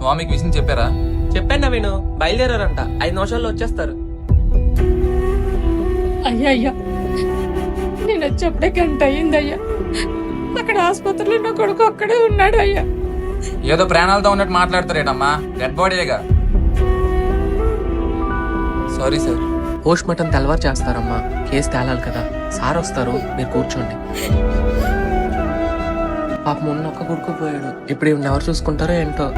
స్వామికి విషయం చెప్పారా? చెప్పాను నవీను, బయలుదేరారంట. 5 నిమిషాల్లో వచ్చేస్తారు. అయ్యా అయ్యా, నేను వచ్చేప్పుడే గంట అయ్యిందయ్యా. అక్కడ ఆసుపత్రిలో నా కొడుకు అక్కడే ఉన్నాడు అయ్యా. ఏదో ప్రాణాలతో ఉన్నట్టు మాట్లాడతారేటమ్మా, డెడ్ బాడీగా. Sorry sir. పోస్ట్ మార్టం తెల్లవారు చేస్తారమ్మా, కేసు తేలాలి కదా. సార్ వస్తారు, మీరు కూర్చోండి. పాప మొన్న ఒక్క కొడుకుపోయాడు, ఇప్పుడు ఈవిడ ఎవరు చూసుకుంటారో ఏంటో.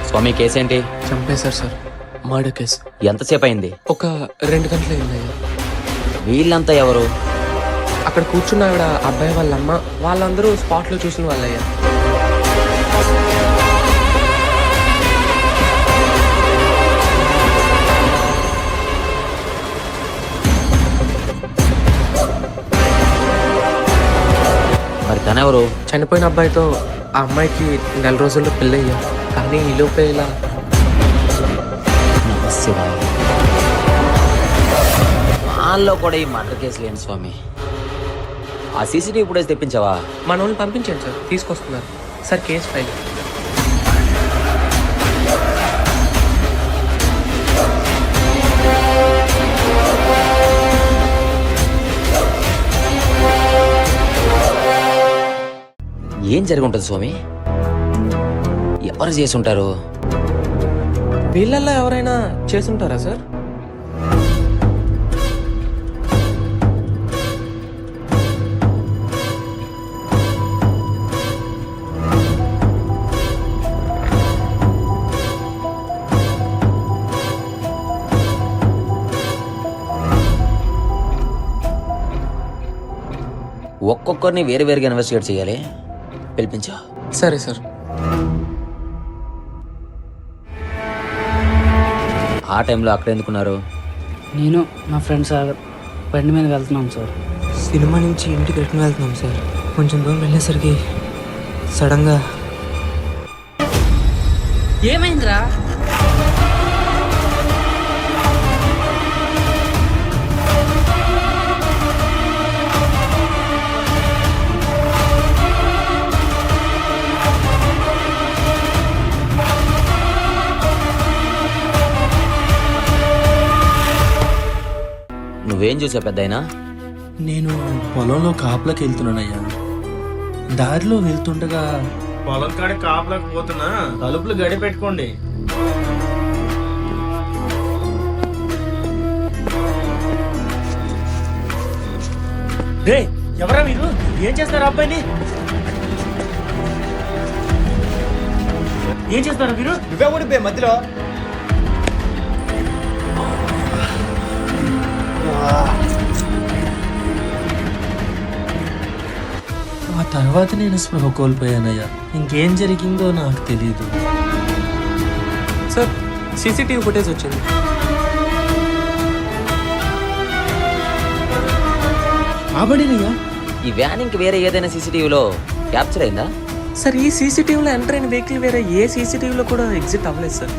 స్వామి కేసేంటి? చంపేశారు సార్, మర్డర్ కేసు. ఎంతసేపు అయింది? ఒక 2 గంటలు అయిందయ్యా. వీళ్ళంతా ఎవరు? అక్కడ కూర్చున్న ఆవిడ, అబ్బాయి వాళ్ళమ్మ, వాళ్ళందరూ స్పాట్ లో చూసిన వాళ్ళయ్యా. మరి తనెవరు? చనిపోయిన అబ్బాయితో ఆ అమ్మాయికి 4 రోజుల్లో పెళ్ళయ్యా. కానీ ఈ లోపే ఇలా. వాళ్ళలో కూడా ఈ మర్డర్ కేసు లేని స్వామి. ఆ సీసీటీవీ ఫుటేజ్ తెప్పించావా? మన వాళ్ళని పంపించండి సార్, తీసుకొస్తున్నారు సార్. Case file. ఏం జరిగి ఉంటుంది స్వామి? ఎవరు చేసి ఉంటారు? వీళ్ళల్లో ఎవరైనా చేసుంటారా సార్? ఒక్కొక్కరిని వేరు వేరుగా ఇన్వెస్టిగేట్ చేయాలి. పిలిపించా. సరే సార్. ఆ టైంలో అక్కడ ఎందుకున్నారు? నేను మా ఫ్రెండ్స్ బండి మీద వెళ్తున్నాం సార్. సినిమా నుంచి ఇంటికి రిటర్న్ వెళ్తున్నాం సార్. కొంచెం దూరం వెళ్ళేసరికి సడన్గా ఏమైందిరా? నువ్వేం చూసావు పెద్దాయనా? నేను పొలంలో కాపులకు వెళ్తున్నానయ్యా. దారిలో వెళ్తుండగా పొలం కాడ కాపులకు పోతున్నా, తలుపులు గడి పెట్టుకోండి. రే, ఎవరా మీరు? ఏం చేస్తారు అబ్బాయిని? ఏం చేస్తారు మీరు? నువ్వే ఊడిపోయి మధ్యలో. ఆ తర్వాత నేను స్పృహ కోల్పోయానయ్యా. ఇంకేం జరిగిందో నాకు తెలియదు సార్, సీసీటీవీ ఫుటేజ్ వచ్చింది. ఆబడినయ్యా. ఈ వ్యాన్ ఇంక వేరే ఏదైనా సీసీటీవీలో క్యాప్చర్ అయిందా? సార్, ఈ సీసీటీవీలో ఎంటర్ అయిన వెహికల్ వేరే ఏ సీసీటీవీలో కూడా ఎగ్జిట్ అవ్వలేదు సార్.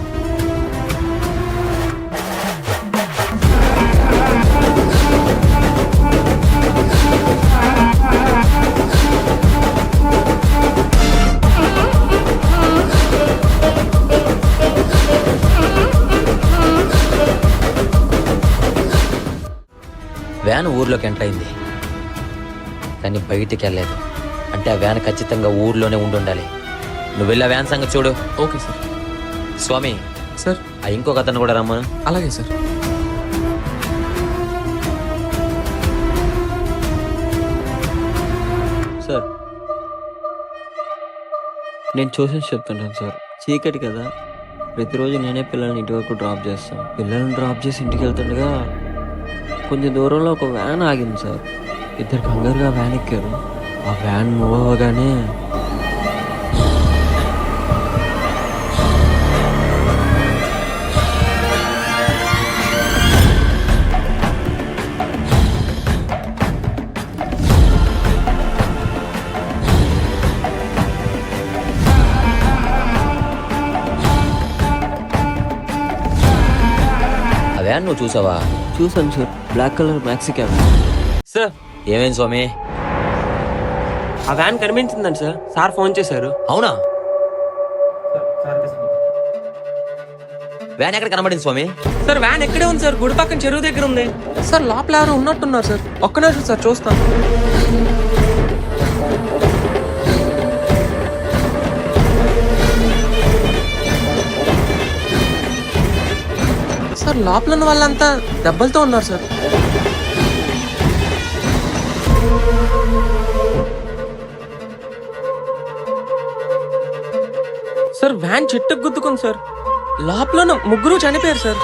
వ్యాన్ ఊర్లోకి ఎంటర్ అయింది, కానీ బయటికి వెళ్ళలేదు. అంటే ఆ వ్యాన్ ఖచ్చితంగా ఊర్లోనే ఉండాలి. నువ్వు వెళ్ళి ఆ వ్యాన్ సంగతి చూడు. Okay sir. స్వామి సార్, ఆ ఇంకొక అతను కూడా రమ్మను. అలాగే సార్. సార్, నేను చూసి చెప్తున్నాను సార్. చీకటి కదా, ప్రతిరోజు నేనే పిల్లల్ని ఇంటి వరకు డ్రాప్ చేస్తాను. పిల్లల్ని డ్రాప్ చేసి ఇంటికి వెళ్తుండగా కొంచెం దూరంలో ఒక వ్యాన్ ఆగింది సార్. ఇద్దరు కంగారుగా వ్యాన్ ఎక్కారు. ఆ వ్యాన్ మూవ్ అవ్వగానే ఆ వ్యాన్ నువ్వు చూసావా? చూసాను sir. Black colour maxi cab. Sir ఏమైంది స్వామి? ఆ వ్యాన్ కనిపించిందండి సార్. సార్ ఫోన్ చేశారు. అవునా? వ్యాన్ ఎక్కడ కనబడింది స్వామి? సార్ వ్యాన్ ఎక్కడే ఉంది సార్, గుడి పక్కన చెరువు దగ్గర ఉంది సార్. లోపల ఎవరు ఉన్నట్టున్నారు సార్. ఒక్క నిమిషం సార్, చూస్తాను. సార్ లోపల ఉన్న వాళ్ళంతా దెబ్బలతో ఉన్నారు సార్. సార్ వ్యాన్ చెట్టుకు గుద్దుకుంది సార్. లోపల ఉన్న ముగ్గురు చనిపోయారు సార్.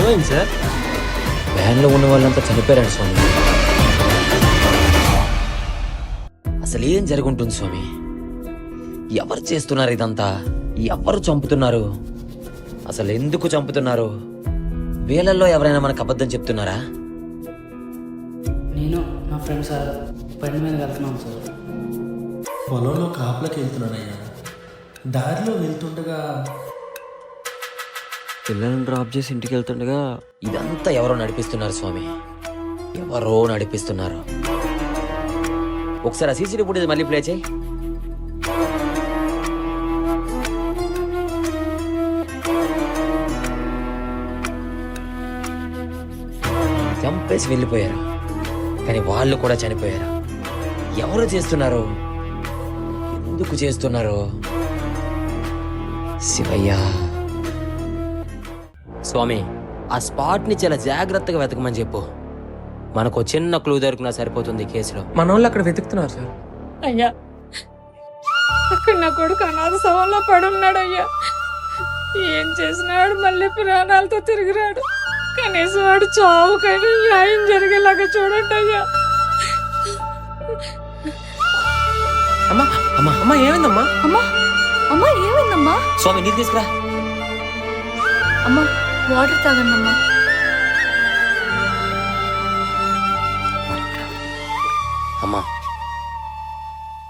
ఏమైంది సార్? వ్యాన్లో ఉన్న వాళ్ళంతా చనిపోయారండి స్వామి. అసలు ఏం జరుగుంటుంది స్వామి? ఎవరు చేస్తున్నారు ఇదంతా? ఎవరు చంపుతున్నారు? అసలు ఎందుకు చంపుతున్నారు? వీళ్ళల్లో ఎవరైనా మనకు అబద్ధం చెప్తున్నారా? నేను మా ఫ్రెండ్స్ బండి మీద వెళ్తున్నాం సార్. పొలంలో కాపులకు వెళ్తున్నానయ్యా. దారిలో వెళ్తుండగా పిల్లల్ని డ్రాప్ చేసి ఇంటికి వెళ్తుండగా ఇదంతా ఎవరో నడిపిస్తున్నారు స్వామి. ఎవరో నడిపిస్తున్నారు. ఒకసారి ఆ సీసీటీవీ ఫుటేజ్ మళ్ళీ ప్లే చేయి. చంపేసి వెళ్ళిపోయారు, కానీ వాళ్ళు కూడా చనిపోయారు. ఎవరు చేస్తున్నారు? ఎందుకు చేస్తున్నారు? శివయ్య స్వామి, ఆ స్పాట్ ని చాలా జాగ్రత్తగా వెతకమని చెప్పు. మనకు చిన్న క్లూ దొరికినా సరిపోతుంది కేసులో. మన వాళ్ళు అక్కడ వెతుకుతున్నారు సార్. అయ్యా అక్కడ నా కొడుకు అనాథ శవంలో పడున్నాడు అయ్యా. ఏం చేసినాడు? మళ్ళీ ప్రాణాలతో తిరిగిరాడు. కనీసం వాడు చావు కానీ న్యాయం జరిగేలాగా చూడండి అయ్యా. అమ్మా అమ్మా అమ్మా ఏమైందమ్మా? అమ్మా అమ్మా ఏమైందమ్మా? స్వామి నీళ్ళు తీసుకురా. అమ్మా వాటర్ తాగండి అమ్మా. అమ్మా,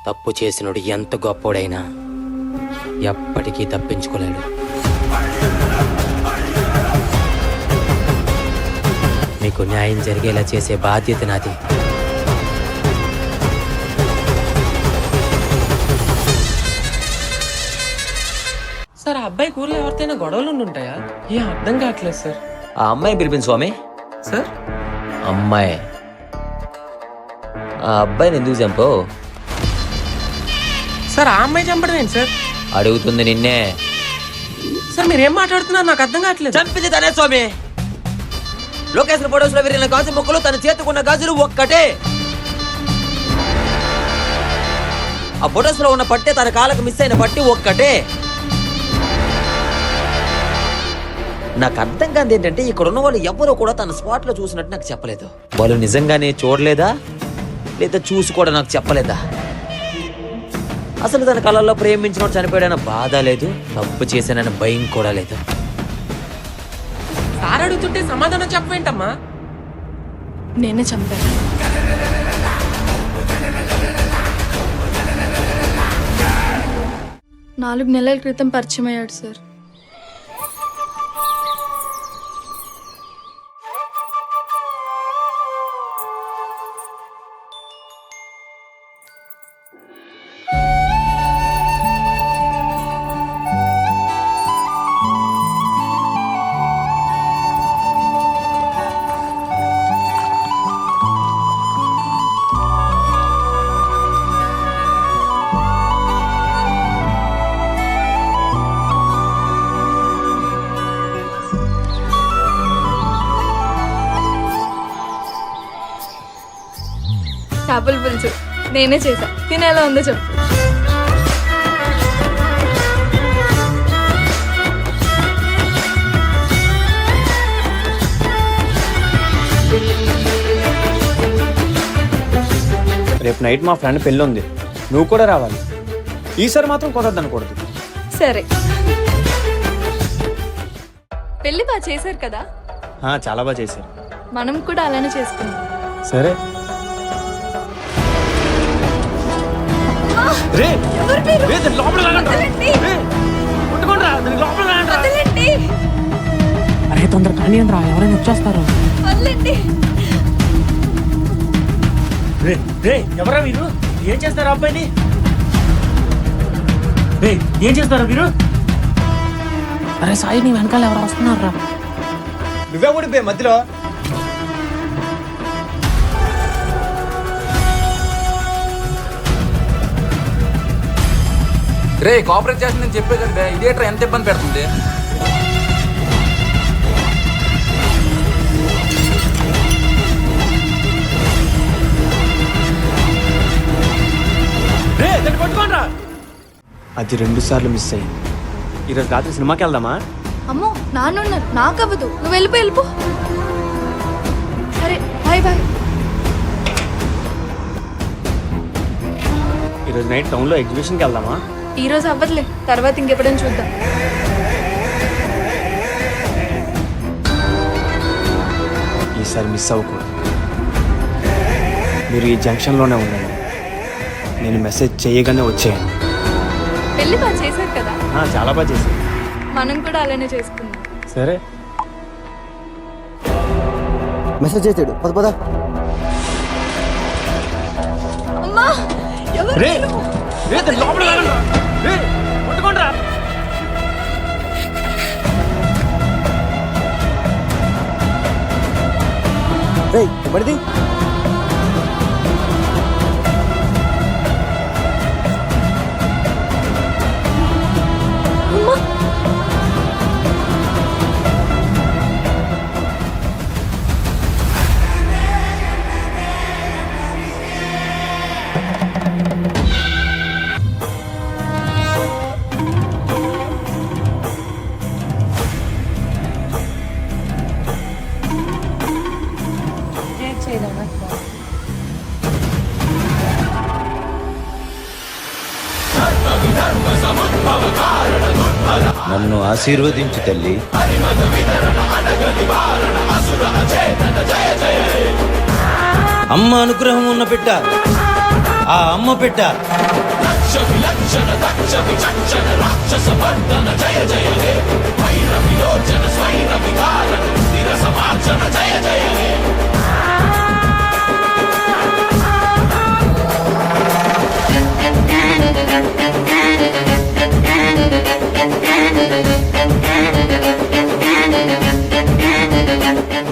తప్పు చేసినోడు ఎంత గొప్పోడైనా ఎప్పటికీ తప్పించుకోలేడు. మీకు న్యాయం జరిగేలా చేసే బాధ్యత నాది. సార్ ఆ అబ్బాయి ఊర్లో ఎవరితోనైనా గొడవలు ఉంటాయా? ఏం అర్థం కావట్లేదు సార్. ఆ అమ్మాయిని పిలిపింది స్వామి. సార్ అమ్మాయి ఆ అబ్బాయిని ఎందుకు చంపావు? సార్ ఆ అమ్మాయి చంపడం ఏంటి సార్? అడుగుతుంది నిన్నే. సార్ మీరేం మాట్లాడుతున్నారు నాకు అర్థం కావట్లేదు. చంపింది తనే స్వామి. లొకేషన్ ఫోటోస్ లో విరిగిన గాజు ముక్కలు, తన చేతుకున్న గాజులు ఒక్కటే. ఆ ఫొటోస్ లో ఉన్న పట్టే తన కాళ్ళకు మిస్ అయిన పట్టి ఒక్కటే. నాకు అర్థం కాదు ఏంటంటే ఇక్కడ ఉన్న వాళ్ళు ఎవరో కూడా తన స్పాట్ లో చూసినట్టు నాకు చెప్పలేదు. వాళ్ళు నిజంగానే చూడలేదా లేదా చూసి కూడా నాకు చెప్పలేదా? అసలు తన కళల్లో ప్రేమించినోడు చనిపోయాడన్న బాధ లేదు, తప్పు చేశానన్న భయం కూడా లేదు. సార్ అడుగుతుంటే సమాధానం చెప్పవేంటమ్మా? నేనే చంపాను. 4 నెలల క్రితం పరిచయం అయ్యాడు సార్. చేపల పులుసు నేనే చేసా. తినేలా ఉందో చెప్పు. రేపు నైట్ మా ఫ్రెండ్ పెళ్ళి ఉంది, నువ్వు కూడా రావాలి. ఈసారి మాత్రం కుదరదు అనకూడదు. సరే. పెళ్లి బాగా చేశారు కదా? చాలా బాగా చేశారు. మనం కూడా అలానే చేసుకున్నాం. సరే. రే రే, దాని లోపల లాగండి. రే, పట్టుకోండి రా, దాని లోపల లాగండి. అరే తొందర కానీ రా, ఎవరైనా వచ్చేస్తారు. రే రే, ఎవరా మీరు? ఏం చేస్తారు అబ్బాయిని? రే, ఏం చేస్తారా మీరు? అరే సాయి, నీ వెనకాల ఎవరు వస్తున్నారా? నువ్వే ఊడిపోయి మధ్యలో. రే కోఆపరేట్ చేస్తుందని చెప్పే కదా, ఇదేట్రా ఎంత ఇబ్బంది పెడుతుంది. రే, దాన్ని పట్టుకోండి రా. అది 2 సార్లు మిస్ అయ్యింది. ఈరోజు రాత్రి సినిమాకి వెళ్దామా? అమ్మో నాన్నున్నారు, నాకవ్వదు. నువ్వు వెళ్ళిపో. సరే బాయ్ బాయ్. ఈరోజు నైట్ టౌన్లో ఎగ్జిబిషన్కి వెళ్దామా? ఈ రోజు అవ్వదులే, తర్వాత ఇంకెప్పుడైనా చూద్దాం. ఈసారి మిస్ అవ్వకూడదు. మీరు ఈ జంక్షన్లోనే ఉండండి. నేను మెసేజ్ చేయగానే వచ్చేయండి. పెళ్లి బాగా చేశారు కదా? చాలా బాగా చేశాను. మనం కూడా అలానే చేసుకుందాం. సరే. మెసేజ్ చేసాడు, పద పద. అమ్మా ఎవరు? రే రే, దాని లోపల లాగండి రా. రే, పట్టుకోండి రా. రేయ్ మరిది. నన్ను ఆశీర్వదించు తల్లి. అమ్మ అనుగ్రహం ఉన్న పెట్ట, ఆ అమ్మ పెట్ట.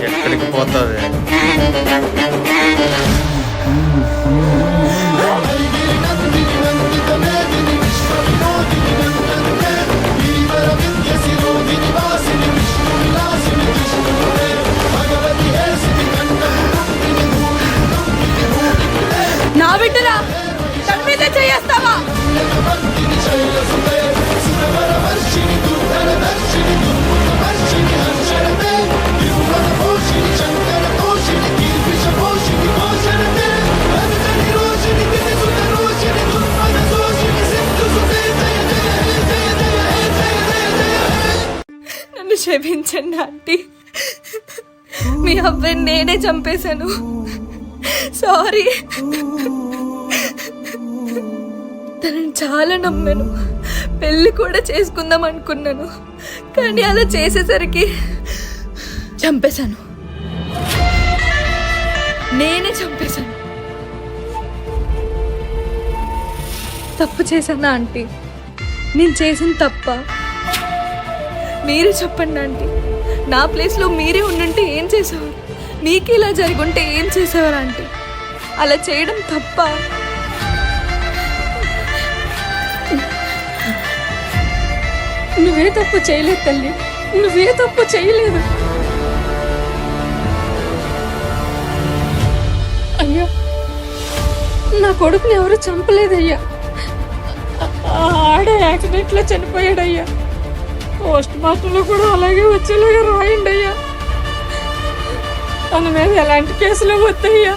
ఎక్కడికి పోతావే? నా బిడ్డరా, తన మీద చేస్తావా? నన్ను క్షమించండి ఆంటీ. మీ అబ్బాయిని నేనే చంపేశాను. సారీ. తనని చాలా నమ్మాను, పెళ్లి కూడా చేసుకుందాం అనుకున్నాను. కానీ అలా చేసేసరికి చంపేశాను. నేనే చంపేశాను. తప్పు చేశానా ఆంటీ? నేను చేసిన తప్ప? మీరే చెప్పండి ఆంటీ. నా ప్లేస్లో మీరే ఉండుంటే ఏం చేసేవారు? మీకు ఇలా జరుగుంటే ఏం చేసేవారు ఆంటీ? అలా చేయడం తప్ప? నువ్వే తప్పు చేయలేదు తల్లి, నువ్వే తప్పు చేయలేదు. అయ్యా నా కొడుకుని ఎవరు చంపలేదయ్యా. ఆడే యాక్సిడెంట్లో చనిపోయాడయ్యా. పోస్ట్ మార్టంలో కూడా అలాగే వచ్చేలాగా రాయండి అయ్యా. తన మీద ఎలాంటి కేసులు వద్దయ్యా.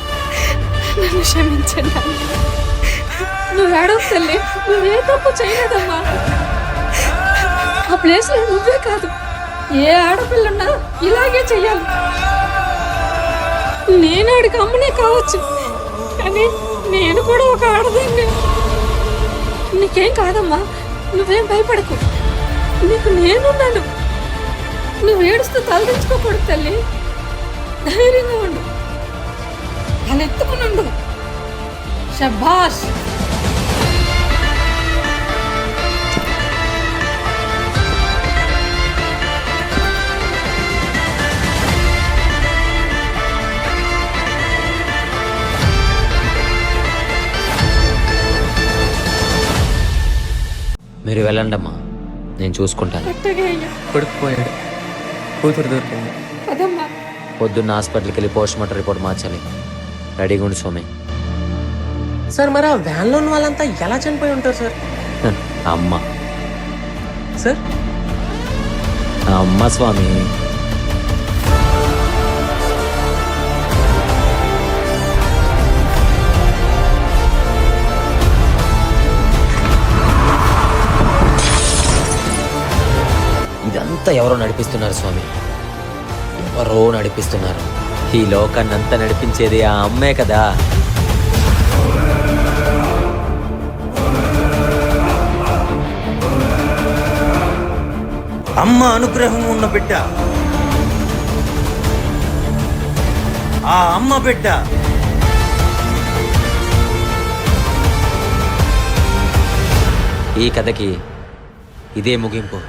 నన్ను క్షమించండి. నువ్వు ఏడవ తల్లి, నువ్వే తప్పు చేయలేదమ్మా. ఆ ప్లేస్లో నువ్వే కాదు, ఏ ఆడపిల్లన్నా ఇలాగే చెయ్యాలి. నేను ఆడికి అమ్మనే కావచ్చు, కానీ నేను కూడా ఒక ఆడదాన్ని. నీకేం కాదమ్మా, నువ్వేం భయపడకు, నీకు నేనున్నాను. నువ్వు ఏడుస్తూ తలదించుకోకూడదు తల్లి, ధైర్యంగా ఉండు, తలెత్తుకుని ఉండు. శభాష్. మీరు వెళ్ళండమ్మా, నేను చూసుకుంటాను. అట్టగే అయ్యా. కొడుకు పోయాడు, కూతురు దొరికింది. పదమ్మా. పొద్దున్న హాస్పిటల్కి వెళ్ళి పోస్ట్ మార్టం రిపోర్ట్ మార్చాలి. రెడీగా ఉండి స్వామి. సార్ మరి ఆ వ్యాన్లో ఉన్న వాళ్ళంతా ఎలా చనిపోయి ఉంటారు సార్? అమ్మ సార్ అమ్మ స్వామి. ఇదంతా ఎవరో నడిపిస్తున్నారు స్వామి, ఎవరో నడిపిస్తున్నారు. ఈ లోకాన్ని అంతా నడిపించేది ఆ అమ్మే కదా. అమ్మ అనుగ్రహం ఉన్న బిడ్డ ఆ అమ్మ బిడ్డ. ఈ కథకి ఇదే ముగింపు.